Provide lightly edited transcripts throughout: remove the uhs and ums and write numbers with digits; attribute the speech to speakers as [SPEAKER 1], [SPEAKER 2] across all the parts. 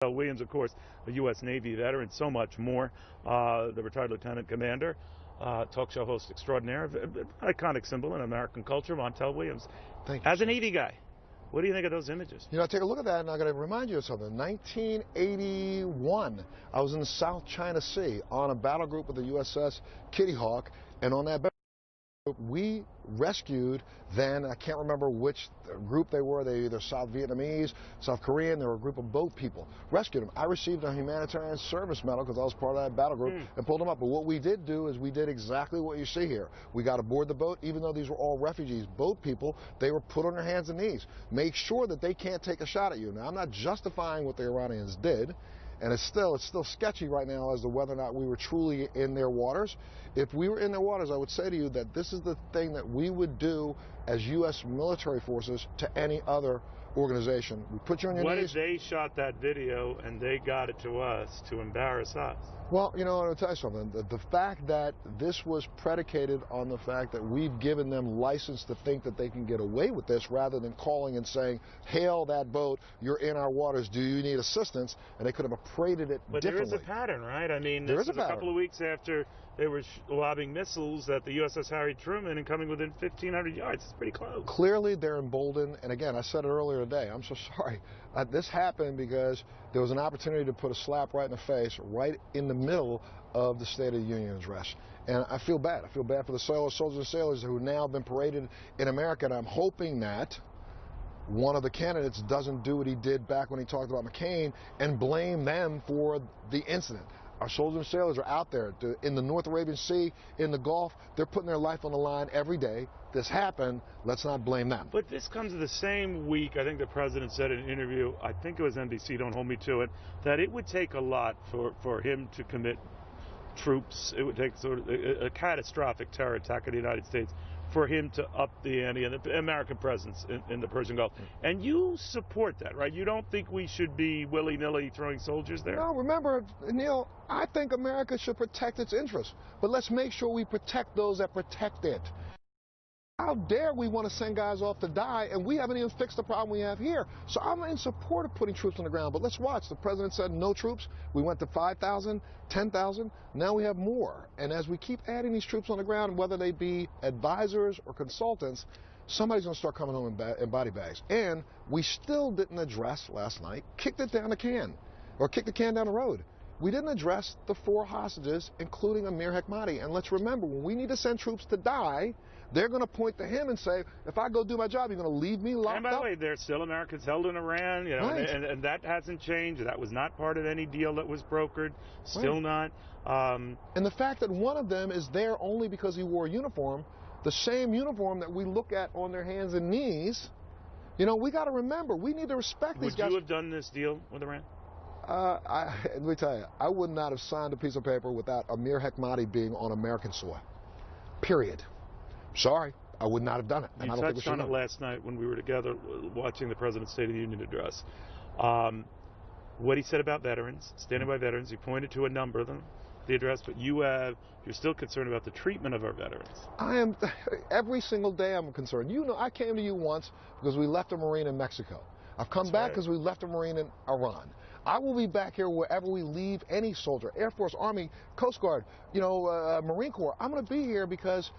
[SPEAKER 1] Williams, of course, a U.S. Navy veteran, so much more. The retired lieutenant commander, talk show host extraordinaire, iconic symbol in American culture, Montel Williams.
[SPEAKER 2] Thank you.
[SPEAKER 1] As a Navy guy, what do you think of those images?
[SPEAKER 2] You know, I take a look at that, and I got to remind you of something. 1981, I was in the South China Sea on a battle group with the USS Kitty Hawk, and on that battle group, we rescued then, I can't remember which group they were, they either South Vietnamese, South Korean, they were a group of boat people. Rescued them. I received a humanitarian service medal because I was part of that battle group and pulled them up. But what we did do is we did exactly what you see here. We got aboard the boat, even though these were all refugees, boat people, they were put on their hands and knees. Make sure that they can't take a shot at you. Now, I'm not justifying what the Iranians did, and it's still sketchy right now as to whether or not we were truly in their waters. If we were in their waters, I would say to you that this is the thing that we would do as U.S. military forces to any other organization. We put you on your knees.
[SPEAKER 1] What if they shot that video and they got it to us to embarrass us?
[SPEAKER 2] Well, you know, I'll tell you something. The fact that this was predicated on the fact that we've given them license to think that they can get away with this rather than calling and saying, hail that boat, you're in our waters, do you need assistance? And they could have paraded it
[SPEAKER 1] but
[SPEAKER 2] differently.
[SPEAKER 1] There is a pattern, right? I mean,
[SPEAKER 2] there
[SPEAKER 1] this
[SPEAKER 2] is
[SPEAKER 1] was a couple of weeks after they were lobbing missiles at the USS Harry Truman and coming within 1,500 yards. It's pretty close.
[SPEAKER 2] Clearly, they're emboldened. And again, I said it earlier today, I'm so sorry. This happened because there was an opportunity to put a slap right in the face, right in the middle of the State of the Union address. And I feel bad. I feel bad for the soldiers and sailors who have now been paraded in America. And I'm hoping that one of the candidates doesn't do what he did back when he talked about McCain and blame them for the incident. Our soldiers and sailors are out there in the North Arabian Sea, in the Gulf. They're putting their life on the line every day. This happened. Let's not blame them.
[SPEAKER 1] But this comes the same week, I think the president said in an interview, I think it was NBC, don't hold me to it, that it would take a lot for him to commit troops. It would take sort of a catastrophic terror attack on the United States for him to up the ante and the American presence in the Persian Gulf. And you support that, right? You don't think we should be willy-nilly throwing soldiers there?
[SPEAKER 2] No, remember, Neil, I think America should protect its interests. But let's make sure we protect those that protect it. How dare we want to send guys off to die, and we haven't even fixed the problem we have here. So I'm in support of putting troops on the ground. But let's watch. The president said no troops. We went to 5,000, 10,000. Now we have more. And as we keep adding these troops on the ground, whether they be advisors or consultants, somebody's going to start coming home in body bags. And we still didn't address last night, kicked it down the can, or kicked the can down the road. We didn't address the 4 hostages, including Amir Hekmati. And let's remember, when we need to send troops to die, they're going to point to him and say, if I go do my job, you're going to leave me locked up?
[SPEAKER 1] And by the way, there's still Americans held in Iran, you know,
[SPEAKER 2] right.
[SPEAKER 1] and that hasn't changed. That was not part of any deal that was brokered. Still not.
[SPEAKER 2] And the fact that one of them is there only because he wore a uniform, the same uniform that we look at on their hands and knees, you know, we got to remember, we need to respect these guys.
[SPEAKER 1] Would you have done this deal with Iran?
[SPEAKER 2] Let me tell you, I would not have signed a piece of paper without Amir Hekmati being on American soil. Period. Sorry, I would not have done it. And
[SPEAKER 1] You
[SPEAKER 2] I don't think we
[SPEAKER 1] touched
[SPEAKER 2] should
[SPEAKER 1] on it
[SPEAKER 2] have.
[SPEAKER 1] last night when we were together watching the President's State of the Union address. What he said about veterans, standing by veterans, he pointed to a number of them, the address, but you're still concerned about the treatment of our veterans.
[SPEAKER 2] I am, every single day I'm concerned. You know, I came to you once because we left a Marine in Mexico. I've come back because we left a Marine in Iran. I will be back here wherever we leave any soldier, Air Force, Army, Coast Guard, you know, Marine Corps. I'm going to be here because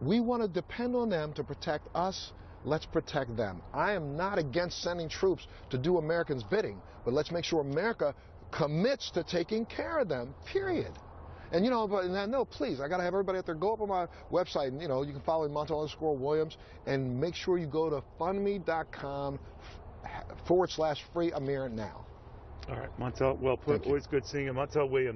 [SPEAKER 2] we want to depend on them to protect us. Let's protect them. I am not against sending troops to do Americans' bidding, but let's make sure America commits to taking care of them, period. And, you know, but no, please, I got to have everybody out there. Go up on my website, and, you know, you can follow Montel_Williams, and make sure you go to fundme.com/free Amir now.
[SPEAKER 1] All right, Montel, well put. Always good seeing you. Montel Williams.